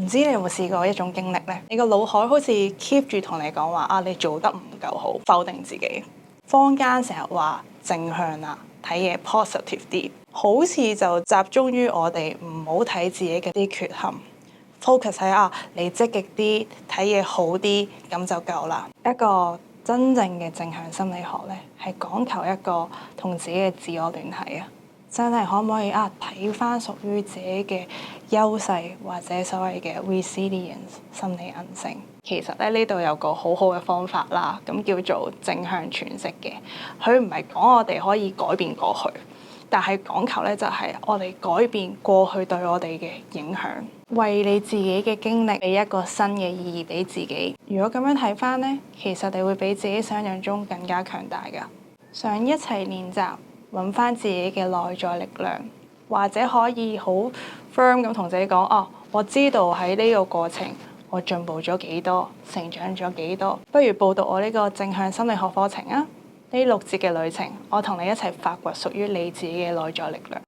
知你有冇試過一種經歷呢？你個腦海好似 keep 住同你講話啊，你做得唔夠好，否定自己。坊間成日話正向啊，睇嘢 positive 啲，好似就集中於我哋唔好睇自己嘅啲缺陷。focus 喺啊，你積極啲，睇嘢好啲，咁就夠啦。一個真正嘅正向心理學咧，係講求一個同自己嘅自我聯繫啊！真係可唔可以睇翻屬於自己嘅優勢，或者所謂嘅 resilience 心理韌性？其實咧，呢度有個好好嘅方法啦，咁叫做正向詮釋嘅。佢唔係講我哋可以改變過去，但係講求咧就係我哋改變過去對我哋嘅影響，為你自己嘅經歷俾一個新嘅意義俾自己。如果咁樣睇翻呢，其實你會比自己想象中更加強大㗎。想一齊練習揾翻自己嘅內在力量，或者可以好 firm 咁同自己講：哦，我知道喺呢個過程我進步咗幾多，成長咗幾多，不如報讀我呢個正向心理學課程啊！呢6節嘅旅程，我同你一齊發掘屬於你自己嘅內在力量。